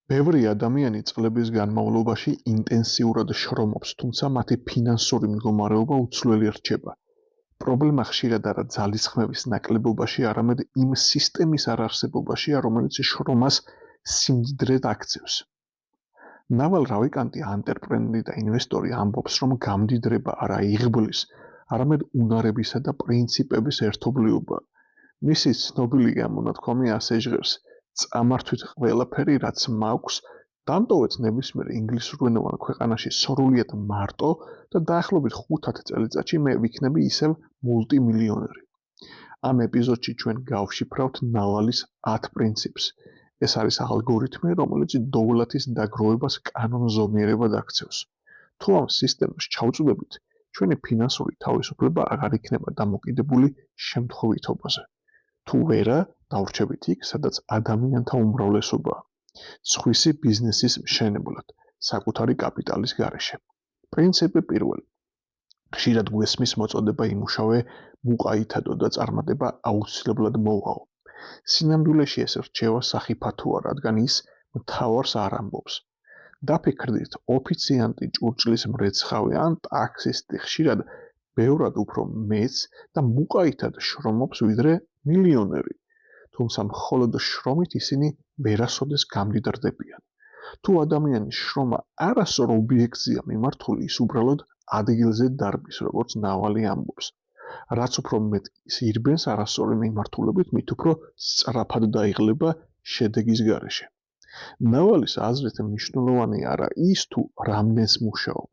ბევრი ადამიანი წლების განმავლობაში ინტენსიურად შრომობს, თუმცა მათი ფინანსური მდგომარეობა უცვლელი რჩება. პრობლემა ხშირად არა ძალისხმევის ნაკლებობაში, არამედ იმ სისტემის არარსებობაშია, რომელიც შრომას სიმდიდრედ აქცევს. ნავალ რავიკანტი, ანტერპრენერი და ინვესტორი ამბობს, რომ გამდიდრება არა იღბლის, არამედ უნარებისა და პრინციპების ერთობლიობა. მისი ცნობილი გამონათქვამი ასე ჟღერს: წამართვით ყველაფერი, რაც მაქვს, დამტოვეთ ნებისმიერ ინგლისურენოვან ქვეყანაში სრულიად მარტო და დაახლოებით 5 წელიწადში მე ვიქნები ისევ მულტიმილიონერი. ამ ეპიზოდში ჩვენ გავშიფრავთ ნავალის 10 პრინციპს. ეს არის ალგორითმი, რომელიც დოვლათის დაგროვებას კანონზომიერებად აქცევს. თუ ამ სისტემას ჩავწვდებით, ჩვენი ფინანსური თავისუფლება აღარ იქნება დამოკიდებული შემთხვევითობაზე. თუ ვერა, დავრჩებით იქ, სადაც ადამიანთა უმრავლესობაა. სხვისი ბიზნესის მშენებლად, საკუთარი კაპიტალის გარეშე. პრინციპი პირველი. ხშირად გვესმის მოწოდება იმუშავე, მუყაითადო და წარმატება აუცილებლად მოვაო. სინამდვილეში ეს რჩევა სახიფათოა, რადგან ის მთავარს არ ამბობს. დაფიქრდით, ოფიციანტი, ჭურჭლის მრეცხავი ან ტაქსისტი ხშირად ბევრად უფრო მეც და მუყაითად შრომობს, ვიდრე მილიონერი. თუმცა მხოლოდ შრომით ისინი ვერასოდეს გამდიდრდებიან. თუ ადამიანის შრომა არასწორ ობიექტზეა მიმართული, ის უბრალოდ ადგილზე დარბის, როგორც ნავალი ამბობს. რაც უფრო მეტ ირბენს არასწორი მიმართულებით, მით უფრო სწრაფად დაიღლება შედეგის გარეშე. ნავალის აზრით მნიშვნელოვანი არა ის, თუ რამდენს მუშაობ,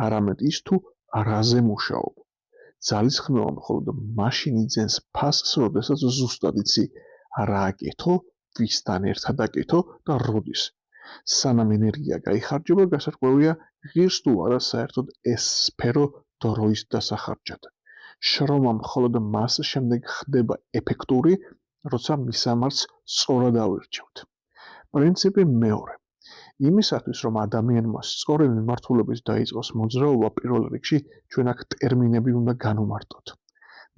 არამედ ის, თუ რაზე მუშაობ. ძალისხმევა მხოლოდ მაშინ იძენს ფასს, როდესაც ზუსტად იცი რა აკეთო, ვისთან ერთად აკეთო და როდის. სანამ ენერგია გაიხარჯება, გასარკვევია ღირს თუ არა საერთოდ ეს სფერო დროის დასახარჯად. შრომა მხოლოდ მას შემდეგ ხდება ეფექტური, როცა მისამართს სწორად ავირჩევთ. პრინციპი მეორე. იმისათვის, რომ ადამიანმა სწორი მიმართულებით დაიწყოს მოძრაობა, პირველ რიგში ჩვენ აქ ტერმინები უნდა განვმარტოთ.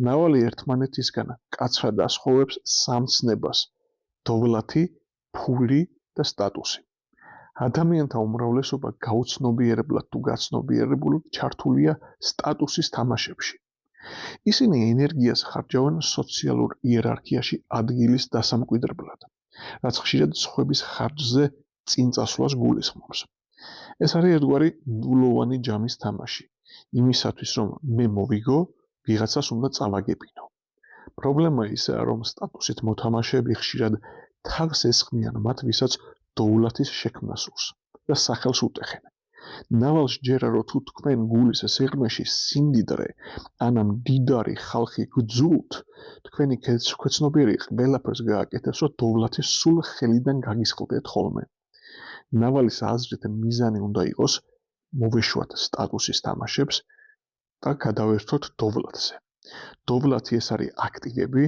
ნავალი ერთმანეთისგან კაცრად ასხოვებს სამ ცნებას: დოვლათი, ფული და სტატუსი. ადამიანთა უმრავლესობა გაუცნობიერებლად თუ გაცნობიერებულად ჩართულია სტატუსის თამაშებში. ისინი ენერგიას ხარჯავენ სოციალურ იერარქიაში ადგილის დასამკვიდრებლად, რაც ხშირად სხვების ხარჯზე წინ წასვლას გულისხმობს. ეს არის ერთგვარი ნულოვანი ჯამის თამაში. იმისათვის, რომ მე მოვიგო, ვიღაცას უნდა წავაგებინო. პრობლემა ისაა, რომ სტატუსით მოთამაშეები ხშირად თავს ესხმიან მათ, ვისაც დოვლათის შექმნა სურს და სახელს უტეხენ. ნავალს ჯერა, რომ თუ თქვენ გულის სიღრმეში სიმდიდრე ან მდიდარი ხალხი გძულთ, თქვენი ქვეცნობიერი ყველაფერს გააკეთებს, რომ დოვლათის სულ ხელიდან გაგისხლდეთ ხოლმე. ნავალის აზრით მიზანი უნდა იყოს მოვეშვათ სტატუსის თამაშებს და გადავერთოთ დოვლათზე. დოვლათი ეს არის აქტივები,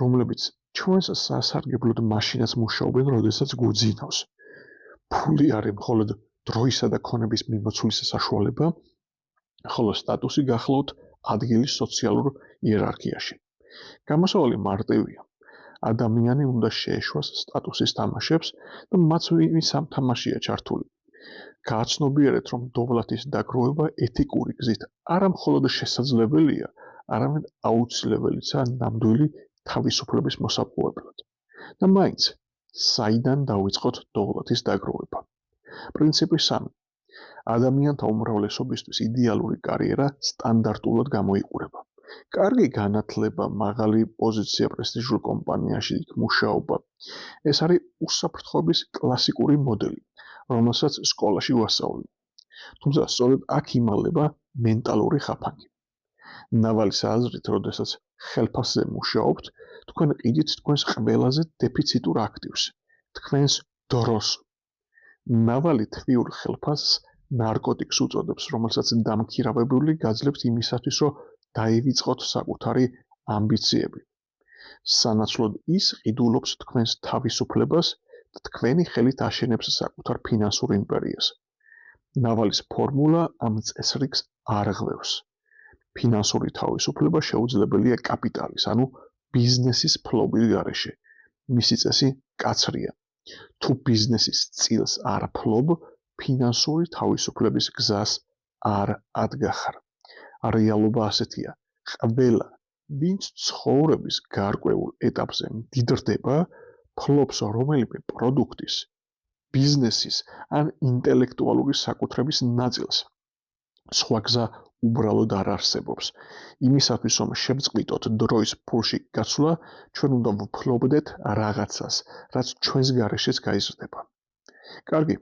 რომლებიც ჩვენს სასარგებლოდ მაშინაც მუშაობენ, როდესაც გვძინავს. ფული არის მხოლოდ დროისა და ქონების მიმოცვლის საშუალება, ხოლო სტატუსი გახლავთ ადგილის სოციალურ იერარქიაში. გამოსავალი მარტივია. ადამიანი უნდა შეეშვას სტატუსის თამაშებს და მათ ის ამ თამაშია ჩართული. გააცნობიერეთ, რომ დოვლათის დაგროვება ეთიკური გზით არა მხოლოდ შესაძლებელია, არამედ აუცილებელიცაა ნამდვილი თავისუფლების მოსაპოვებლად. და მაინც, საიდან დავიწყოთ დოვლათის დაგროვება? პრინციპი 3. ადამიანთა უმრავლესობისთვის იდეალური კარიერა სტანდარტულად გამოიყურება. კარგი განათლება, მაღალი პოზიცია პრესტიჟულ კომპანიაში მუშაობა. ეს არის უსაფრთხოების კლასიკური მოდელი, რომელსაც სკოლაში ვასწავლი. თუმცა სწორედ აქ იმალება მენტალური ხაფანგი. ნავალის აზრით, როდესაც ხელფასზე მუშაობთ, თქვენ ყიდით თქვენს ყველაზე დეფიციტურ აქტივს, თქვენს დროს. ნავალი თვიურ ხელფასს ნარკოტიკს უწოდებს, რომელსაც დამქირავებული გაძლევთ იმისათვის, რომ დაივიწყოთ საკუთარი ამბიციები. სანაცვლოდ ის ყიდულობს თქვენს თავისუფლებას და თქვენი ხელით აშენებს საკუთარ ფინანსურ იმპერიას. ნავალის ფორმულა ამ წესრიგს არ ღვევს. ფინანსური თავისუფლება შეუძლებელია კაპიტალის, ანუ ბიზნესის ფლობის გარეშე. მისი წესი კაცრია. თუ ბიზნესის წილს არ ფლობ, ფინანსური თავისუფლების გზას არ ადგახარ. რეალობა ასეთია. ყველა, ვინც ცხოვრების გარკვეულ ეტაპზე მდიდრდება, ფლობს რომელიმე პროდუქტის, ბიზნესის ან ინტელექტუალური საკუთრების ნაწილს. სხვა გზა უბრალოდ არ არსებობს. იმისათვის, რომ შევწყვიტოთ დროის ფულში გაცვლა, ჩვენ უნდა ვფლობდეთ რაღაცას, რაც ჩვენს გარეშეც გაიზრდება. კარგი,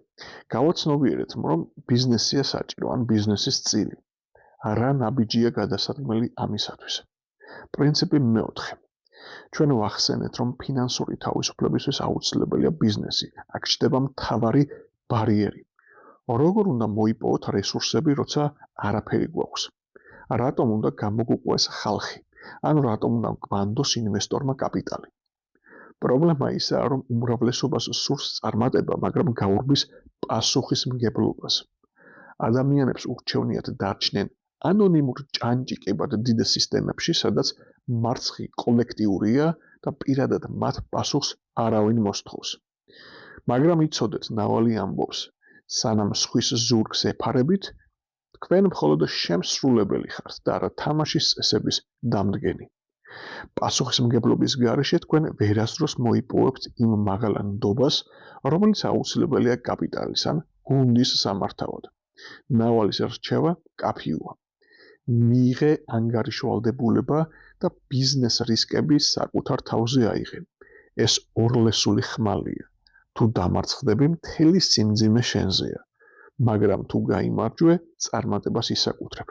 გავაცნობიერეთ, რომ ბიზნესია საჭირო, ან ბიზნესის წილი. რა ნაბიჯია გადასარქმელი ამისათვის? პრინციპი მეოთხე. ჩვენ ვახსენეთ, რომ ფინანსური თავისუფლებისთვის აუცილებელია ბიზნესი. აქ ჩნდება მთავარი ბარიერი. როგორ უნდა მოიპოვოთ რესურსები, როცა არაფერი გვაქვს? რატომ უნდა გამოგვიყვეს ხალხი? ან რატომ უნდა გვანდოს ინვესტორმა კაპიტალი? პრობლემა ისაა, რომ უმრავლესობას სურს წარმატება, მაგრამ გაურბის პასუხისმგებლობას. ადამიანებს ურჩევნიათ დარჩნენ ანონიმურ ჭანჭიკებად დიდ სისტემებში, სადაც მარცხი კოლექტიურია და პირადად მათ პასუხს არავინ მოსთხოვს. მაგრამ იცოდეთ, ნავალი ამბობს, სანამ სხვის ზურგს ეფარებით, თქვენ მხოლოდ შემსრულებელი ხართ და არა თამაშის წესების დამდგენი. პასუხისმგებლობის გარეშე თქვენ ვერასდროს მოიპოვებთ იმ მაღალ ნდობას, რომელიც აუცილებელია კაპიტალის ან გუნდის სამართავად. ნავალის რჩევა კაფიუა. მიიღე ანგარიშვალდებულება და ბიზნეს რისკები საკუთარ თავზე აიღე. ეს ორლესული ხმალია. თუ დამარცხდები, მთელი სიმძიმე შენზეა. მაგრამ თუ გაიმარჯვე, წარმატებას ისაკუთრებ.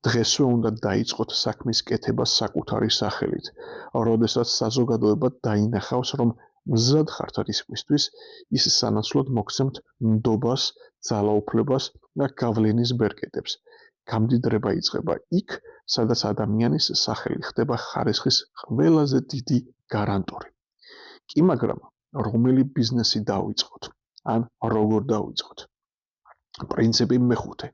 დღესვე უნდა დაიწყოთ საქმის კეთება საკუთარი სახელით, როდესაც საზოგადოება დაინახავს, რომ მზად ხართ რისკვისთვის, ის სანაცვლოდ მოგცემთ ნდობას, ძალაუფლებას და გავლენის ბერკეტებს. გამდიდრება იწყება იქ, სადაც ადამიანის სახელი ხდება ხარისხის ყველაზე დიდი გარანტორი. კი, მაგრამ რომელი ბიზნესი დავიწყოთ, ან როგორ დავიწყოთ? პრინციპი მეხუთე.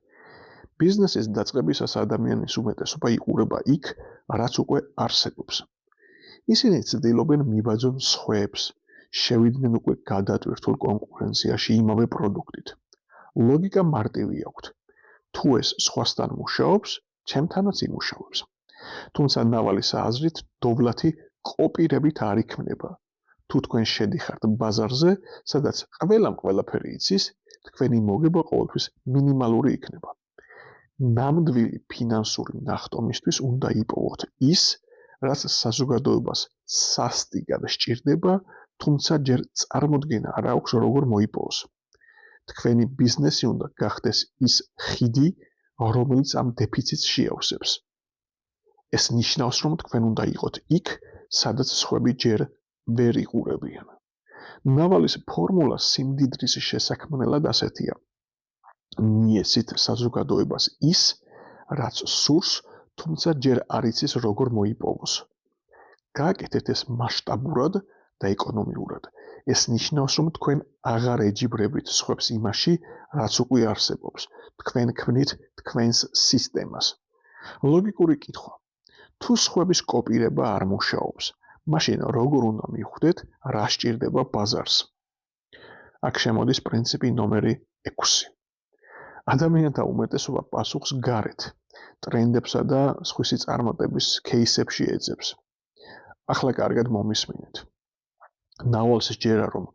ბიზნესის დაწყებისას ადამიანის უმეტესობა იყურება იქ, რაც უკვე არსებობს. ისინი ცდილობენ მიბაძონ სხვებს, შევიდნენ უკვე გადატვირთულ კონკურენციაში იმავე პროდუქტით. ლოგიკა მარტივი აქვთ. თუ ეს სხვასთან მუშაობს, ჩემთანაც იმუშავებს. თუმცა ნავალის აზრით, დოვლათი კოპირებით არ იქმნება. თუ თქვენ შედიხართ ბაზარზე, სადაც ყველამ ყველაფერი იცის, თქვენი მოგება ყოველთვის მინიმალური იქნება. ნამდვილი ფინანსური ნახტომისთვის უნდა იპოვოთ ის, რაც საზოგადოებას სასტიკად სჭირდება, თუმცა ჯერ წარმოდგენა არ აქვს როგორ მოიპოვოს. თქვენი ბიზნესი უნდა გახდეს ის ხიდი, რომელიც ამ დეფიციტს შეავსებს. ეს ნიშნავს, რომ თქვენ უნდა იყოთ იქ, სადაც სხვები ჯერ ვერ იყურებიან. ნავალის ფორმულა სიმდიდრის შესაქმნელად ასეთია. მიეცით საზოგადოებას ის, რაც სურს, თუმცა ჯერ არ იცის როგორ მოიპოვოს. გააკეთეთ ეს მასშტაბურად და ეკონომიურად. ეს ნიშნავს, რომ თქვენ აღარ ეჯიბრებით სხვებს იმაში, რაც უკვე არსებობს. თქვენ ქმნით თქვენს სისტემას. ლოგიკური კითხვა. თუ სხვების კოპირება არ მუშაობს, მაშინ როგორ უნდა მივხვდეთ, რა სჭირდება ბაზარს? აქ შემოდის პრინციპი ნომერი 6. ადამიანთა უმეტესობა პასუხს გარეთ, ტრენდებსა და სხვისი წარმატების кейსებში ეძებს. ახლა კარგად მომისმინეთ. ნავალს სჯერა, რომ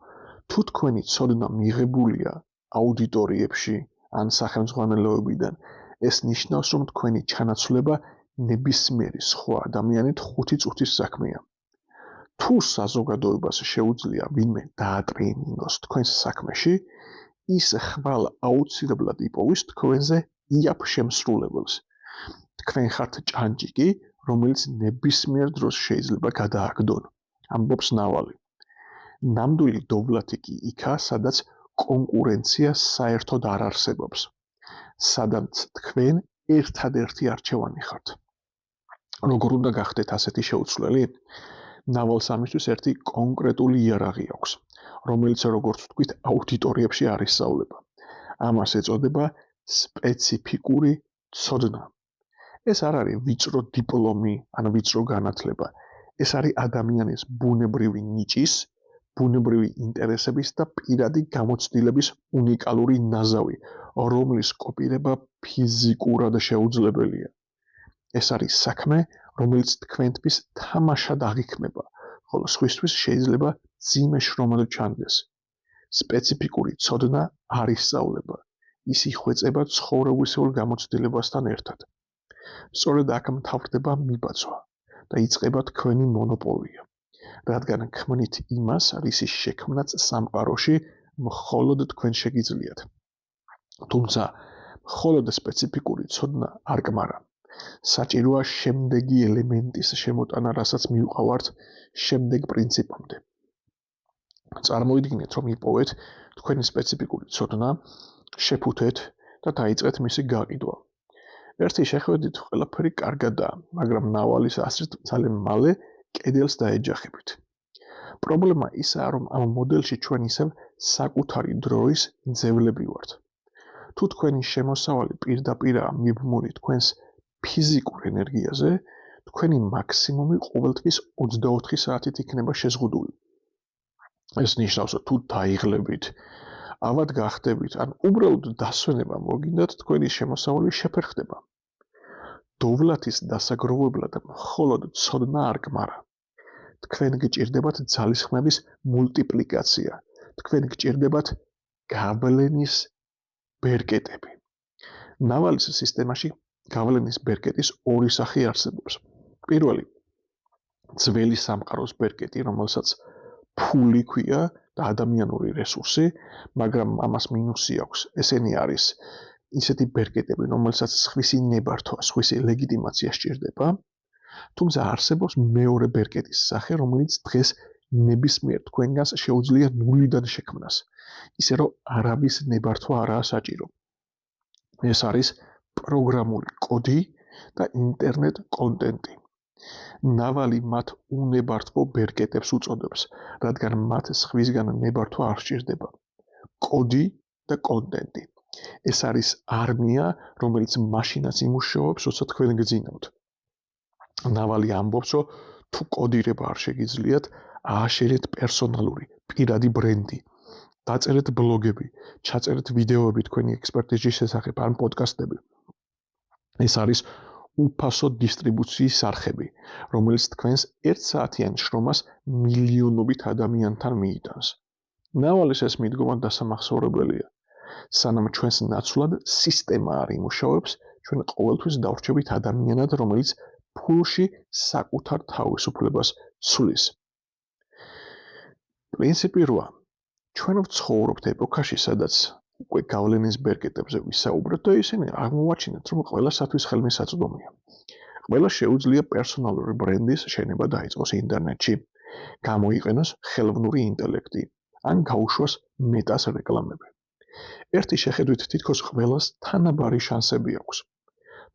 თუ თქვენი ცოდნა მიღებულია აუდიტორიებში ან სახელმძღვანელოებიდან, ეს ნიშნავს, რომ თქვენი ჩანაცვლება ნებისმიერი სხვა ადამიანით 5 წუთის საქმეა. თუ საზოგადოებას შეუძლია ვინმე დაატრეინინგოს თქვენს საქმეში, ის ხვალ აუცილებლად იპოვის თქვენზე იაფ შემსრულებელს. თქვენ ხართ ჭანჭიკი, რომელიც ნებისმიერ დროს შეიძლება გადააგდონ, ამბობს ნავალი. ნამდვილი დოვლათი კი იქა, სადაც კონკურენცია საერთოდ არ არსებობს, სადაც თქვენ ერთადერთი არჩევანი ხართ. როგორ უნდა გახდეთ ასეთი შეუცვლელი? ნავალს ამისთვის ერთი კონკრეტული იარაღი აქვს, რომელიც როგორც ვთქვით, აუდიტორიებში არ ისწავლება. ამას ეწოდება სპეციფიკური ცოდნა. ეს არ არის ვიწრო დიპლომი ან ვიწრო განათლება. ეს არის ადამიანის ბუნებრივი ნიჭის, ბუნებრივი ინტერესების და პირადი გამოცდილების უნიკალური ნაზავი, რომლის კოპირება ფიზიკურად შეუძლებელია. ეს არის საქმე, რომელიც თქვენთვის თამაშად აღიქმება, ხოლო სხვისთვის შეიძლება ძიმე შრომად ჩანდეს. სპეციფიკური ცოდნა არ ისწავლება, ის იხვეწება ცხოვრებისეულ გამოცდილებასთან ერთად. სწორედ აქ მთავრდება მიბაძვა და იწყება თქვენი მონოპოლია, რადგან ქმნით იმას, რისის შექმნაც სამყაროში მხოლოდ თქვენ შეგიძლიათ. თუმცა, მხოლოდ სპეციფიკური ცოდნა არ კმარა. საჭიროა შემდეგი ელემენტის შემოტანა, რასაც მივყავართ შემდეგ პრინციპამდე. წარმოიდგინეთ, რომ იპოვეთ თქვენი სპეციფიკური ცოდნა, შეფუთეთ და დაიწყეთ მისი გაყიდვა. ერთი შეხედვით ყველაფერი კარგადაა, მაგრამ ნავალის ასრით ძალიან მალე კედელს დაეჯახებით. პრობლემა ისაა, რომ ამ მოდელში ჩვენ ისევ საკუთარი დროის ძევლები ვართ. თუ თქვენი შემოსავალი პირდაპირაა მიბმული თქვენს ფიზიკურ ენერგიაზე, თქვენი მაქსიმუმი ყოველთვის 24 საათით იქნება შეზღუდული. ეს ნიშნავს, რომ თუ დაიღლებით, ავად გახდებით, ან უბრალოდ დასვენება მოგინდათ, თქვენი შემოსავალი შეფერხდება. დოვლათის დასაგროვებლად მხოლოდ ცოდნა არ კმარა. თქვენ გჭირდებათ ძალისხმების მულტიპლიკაცია, თქვენ გჭირდებათ გავლენის ბერკეტები. ნავალის სისტემაში გავლენის ბერკეტის ორი სახე არსებობს. პირველი, ძველი სამყაროს ბერკეტი, რომელსაც ფული ქვია და ადამიანური რესურსი, მაგრამ ამას მინუსი აქვს. ესენი არის ისეთი ბერკეტები, რომელსაც სხვისი ნებართვა, სხვისი ლეგიტიმაცია სჭირდება. თუმცა არსებობს მეორე ბერკეტის სახე, რომელიც დღეს ნებისმიერ თქვენგანს შეუძლია ნულიდან შექმნას, ისე რომ არავის ნებართვა არაა საჭირო. ეს არის პროგრამული კოდი და ინტერნეტ კონტენტი. ნავალი მათ უნებართვო ბერკეტებს უწოდებს, რადგან მათ სხვისგან ნებართვა არ სჭირდება. კოდი და კონტენტი. ეს არის არმია, რომელიც მაშინაც იმუშაობს, როცა თქვენ გძინავთ. ნავალი ამბობს, რომ თუ კოდირება არ შეგიძლიათ, ააშენეთ პერსონალური, პირადი ბრენდი. დაწერეთ ბლოგები, ჩაწერეთ ვიდეოები თქვენი ექსპერტიზის შესახებ ან პოდკასტები. ეს არის უფასო დისტრიბუციის არხები, რომელიც თქვენს 1 საათიან შრომას მილიონობით ადამიანთან მიიტანს. ნავალის ეს მიდგომა დასამახსოვრებელია. სანამ ჩვენს ნაცვლად სისტემა არ იმუშავებს, ჩვენ ყოველთვის დავრჩებით ადამიანად, რომელიც ფულში საკუთარ თავისუფლებას ცვლის. პრინციპი 8. ჩვენ ვცხოვრობთ ეპოქაში, სადაც უკვე გავლენის ბერკეტებზე ვისაუბრეთ და ისინი აღმოვაჩინეთ, რომ ყველასათვის ხელმისაწვდომია. ყველა შეუძლია პერსონალური ბრენდის შენება დაიწყოს ინტერნეტში, გამოიყენოს ხელოვნური ინტელექტი, ან გაუშვას მეტას რეკლამები. ერთი შეხედვით თითქოს ყველას თანაბარი შანსები აქვს.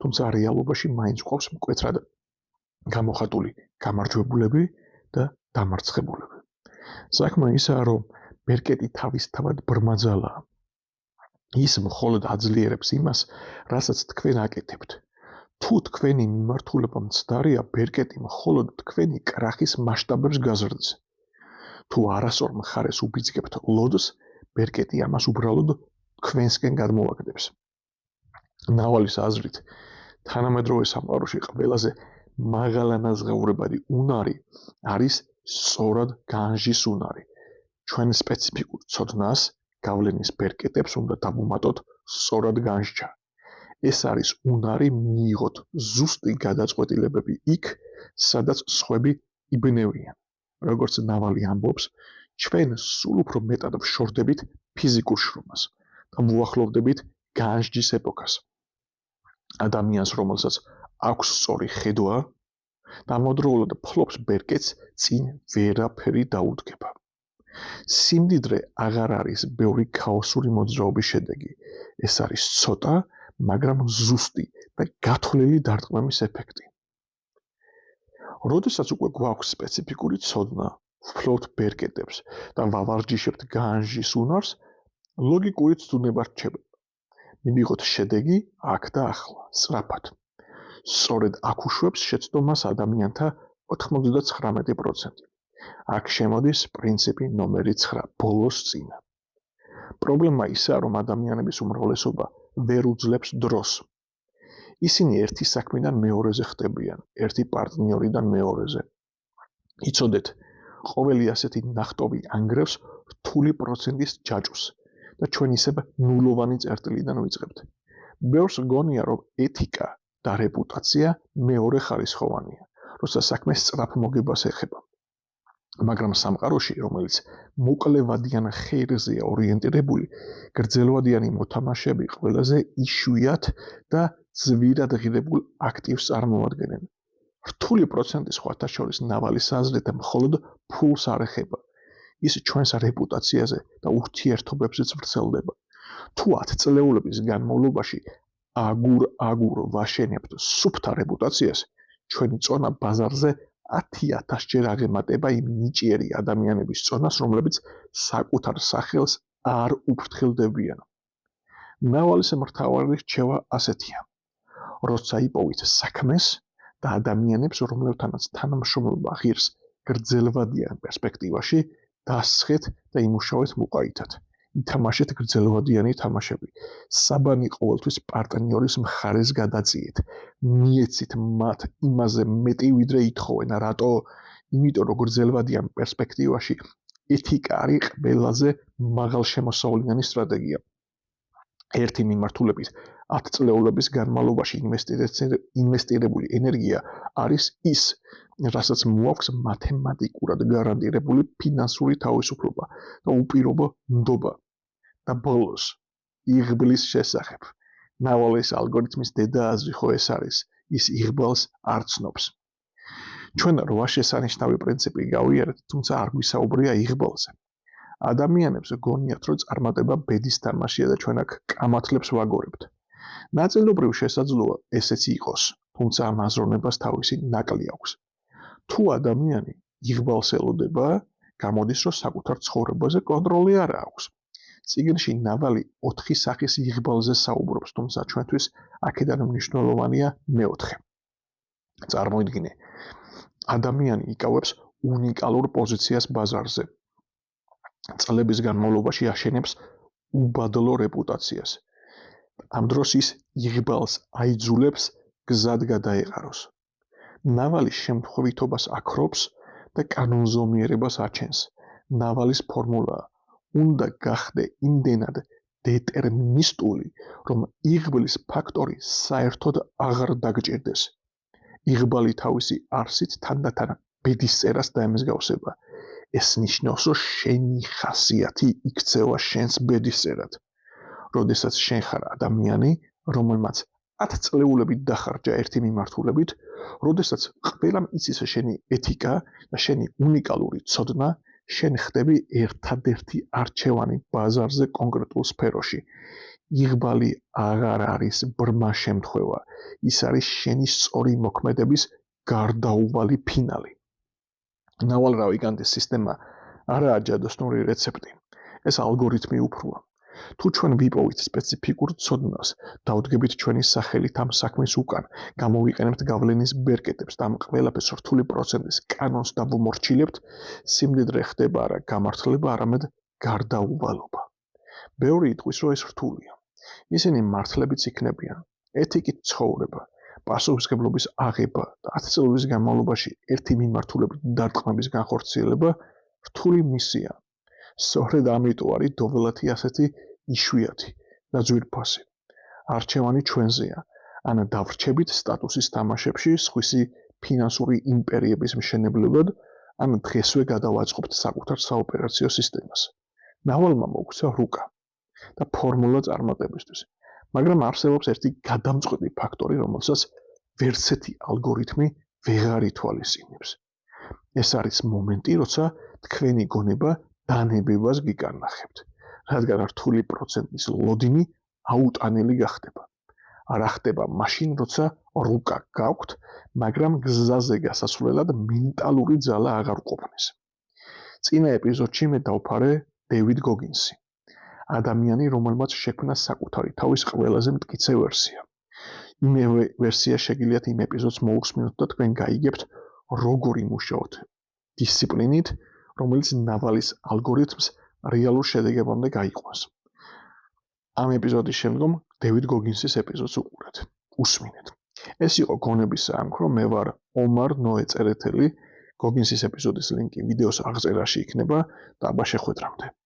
თუმცა რეალობაში მაინც გვყავს მკვეთრად გამოხატული გამარჯვებულები და დამარცხებულები. საქმე ისაა, რომ ბერკეტი თავისთავად ბრმაძალაა. ის მხოლოდ აძლიერებს იმას, რასაც თქვენ აკეთებთ. თუ თქვენი მიმართულება მცდარია, ბერკეტი მხოლოდ თქვენი კრახის მასშტაბებს გაზრდის. თუ არასწორ მხარეს უბიძგებთ ლოდს, ბერკეტი ამას უბრალოდ თქვენსკენ გადმოაგდებს. ნავალის აზრით, თანამედროვე სამყაროში ყველაზე მაღალანაზღაურებადი უნარი არის სწორად განжის უნარი. ჩვენ სპეციფიკურ ცოდნას, გავლენის ბერკეტებს უნდა დავუმატოთ სწორად განжჯა. ეს არის უნარი მიიღოთ ზუსტი გადაწყვეტილებები იქ, სადაც სხვები იბნევიან. როგორც ნავალი ამბობს, ჩვენ სულ უფრო მეტად ვშორდებით ფიზიკურ შრომას და ვუახლოვდებით განжჯის ეპოქას. ადამიანს, რომელსაც აქვს სწორი ხედვა, დამოუკიდებლად ფლობს ბერკეტს, წინ ვერაფერი დაუდგება. სიმდიდრე აღარ არის ბევრი ქაოსური მოძრაობის შედეგი. ეს არის ცოტა, მაგრამ ზუსტი და გათვლილი დარტყმების ეფექტი. როდესაც უკვე გვაქვს სპეციფიკური ცოდნა, ვფლობთ ბერკეტებს და ვავარჯიშებთ განжის უნარს, ლოგიკური ცდუნება რჩება. მივიღოთ შედეგი აქ და ახლა, სწრაფად. სწორედ აქ უშვებს შეცდომას ადამიანთა 99%. აქ შემოდის პრინციპი ნომერი 9 ბოლოს წინა. პრობლემა ისაა, რომ ადამიანების უმრავლესობა ვერ უძლებს დროს. ისინი ერთი საქმიდან მეორეზე ხდებიან, ერთი პარტნიორიდან მეორეზე. იცოდეთ, ყოველი ასეთი ნახტოვი ანგრევს რთული პროცენტის ჯაჭვს და ჩვენ ისევ ნულოვანი წერტილიდან ვიწყებთ. ბევრს გონია, რომ ეთიკა და რეპუტაცია მეორე ხარისხოვანია, როცა საქმე სწრაფ მოგებას ეხება. მაგრამ სამყაროში, რომელიც მოკლევადიან ხეირზეა ორიენტირებული, გრძელვადიანი მოთამაშეები ყველაზე იშვიათ და ძვირად ღირებულ აქტივს წარმოადგენენ. რთული პროცენტი სხვათა შორის ნავალის აზრით მხოლოდ ფულს არ ეხება. ის ჩვენს რეპუტაციაზე და ურთიერთობებზეც ვრცელდება. თუ 10 წლეულების განმავლობაში აგურ ვაშენებთ სუფთა რეპუტაციას, ჩვენი წონა ბაზარზე 10,000-ჯერ აღემატება იმ ნიჭიერი ადამიანების წონას, რომლებიც საკუთარ სახელს არ უფრთხილდებიან. ნავალის მთავარი რჩევა ასეთია. როცა იპოვით საქმეს და ადამიანებს, რომლებთანაც თანამშრომლობა ღირს გრძელვადიან პერსპექტივაში, დასხეთ და იმუშავეთ მოყაითად. ითამაშეთ გრძელვადიანი თამაშები. საბანი ყოველთვის პარტნიორის მხარეს გადაწიეთ. მიეცით მათ იმაზე მეტი ვიდრე ითხოვენ. რატო? იმიტომ რომ გრძელვადიან პერსპექტივაში ეთიკა არის ყველაზე მაღალშემოსავლიანი სტრატეგია. ერთი მიმართულებით 10 წლეულების განმავლობაში ინვესტირებული ენერგია არის ის, რასაც მოაქვს მათემატიკურად გარანტირებული ფინანსური თავისუფლება და უპირობო ნდობა. და ბოლოს, იღბლის შესახებ. ნავალის ალგორითმის დედა აზრი ხო ეს არის, ის იღბალს არ ცნობს. ჩვენ 8 შესანიშნავი პრინციპი გავიარეთ, თუმცა არ გვისაუბრია იღბალზე. ადამიანებს გონიათ, რომ წარმატება ბედის თამაშია და ჩვენ აქ კამათლებს ვაგორებთ. ნაწილობრივ შესაძლოა ესეც იყოს, თუმცა ამ აზროვნებას თავისი ნაკლი აქვს. თუ ადამიანი იღბალს ელოდება, გამოდის, რომ საკუთარ ცხოვრებაზე კონტროლი არ აქვს. წიგნში ნავალი 4 სახის იღბალზე საუბრობს, თუმცა ჩვენთვის აქედან მნიშვნელოვანია მეოთხე. წარმოიდგინე, ადამიანი იკავებს უნიკალურ პოზიციას ბაზარზე. წლების განმავლობაში აშენებს უბადლო რეპუტაციას. ამ დროს ის იღბალს აიძულებს გზად გადაეყაროს. ნავალი შემთხვევითობას აქრობს და კანონზომიერებას აჩენს. ნავალის ფორმულაა: უნდა გახდე იმდენად დეტერმინისტული, რომ იღბლის ფაქტორი საერთოდ აღარ დაგჭირდეს. იღბალი თავისი არსით თანდათან ბედის წერას დაემსგავსება. ეს ნიშნავს, რომ შენი ხასიათი იქცევა შენს ბედის წერად. როდესაც შენ ხარ ადამიანი, რომელმაც 10 წლეულებით დახარჯა ერთი მიმართულებით, როდესაც ყველამ იცის შენი ეთიკა და შენი უნიკალური ცოდნა, შენ ხდები ერთადერთი არჩევანი ბაზარზე კონკრეტულ სფეროში. იღბალი აღარ არის ბრმა შემთხვევა, ის არის შენი სწორი მოქმედების გარდაუვალი ფინალი. ნავალ-რავიგანდის სისტემა არაა ჯადოსნური რეცეპტი, ეს ალგორითმი უფროა. თუ ჩვენ ვიპოვით სპეციფიკურ ცოდნას, დავდგებით ჩვენი სახელით ამ საქმის უკან, გამოვიყენებთ გავლენის ბერკეტებს და ამ ყველაფერს რთული პროცენტის კანონს დავუმორჩილებთ, სიმდიდრე ხდება არა გამართლება, არამედ გარდაუვალობა. ბევრი იტყვის, რომ ეს რთულია. ისინი მართლებიც იქნებიან. ეთიკით ცხოვრება, პასუხისმგებლობის აღება და 10 წლების განმავლობაში ერთი მიმართულებით დარტყმების განხორციელება რთული მისია. სწორედ ამიტომ არის დოველათი ასეთი იშვიათი და ძვირფასი. არჩევანი ჩვენზეა. ან დავრჩებით სტატუსის თამაშებში სხვისი ფინანსური იმპერიების მშენებლად, ან დღესვე გადავაწყობთ საკუთარ საოპერაციო სისტემას. ნავალმა მოგვცა რუკა და ფორმულა წარმატებისთვის. მაგრამ არსებობს ერთი გადამწყვეტი ფაქტორი, რომელსაც ვერცერთი ალგორითმი ვეღარ ითვალისწინებს. ეს არის მომენტი, როცა თქვენი გონება დანებებას გიკარნახებთ, რადგან რთული პროცენტის ლოდინი აუტანელი გახდება. არა ხდება მაშინ, როცა რუკა გაქვთ, მაგრამ გზაზე გასასვლელად მენტალური ძალა აღარ ყოფნის. წინა ეპიზოდში მე დავფარე დევიდ გოგინსი, ადამიანი, რომელმაც შექმნა საკუთარი თავის ყველაზე მტკიცე ვერსია. იმავე ვერსია შეგიძლიათ იმ ეპიზოდს მოусმინოთ და თქვენ გაიგებთ, როგორ იმუშაოთ დისციპლინით, რომელიც ნავალის ალგორითმს რეალურ შედეგებამდე გაიყვანს. ამ ეპიზოდის შემდგომ დევიდ გოგინსის ეპიზოდს უყურეთ. უსმინეთ. ეს იყო გონების საამქრო, მე ვარ ომარ ნოე წერეთელი. გოგინსის ეპიზოდის ლინკი ვიდეოს აღწერაში იქნება და აბა შეხვედრამდე.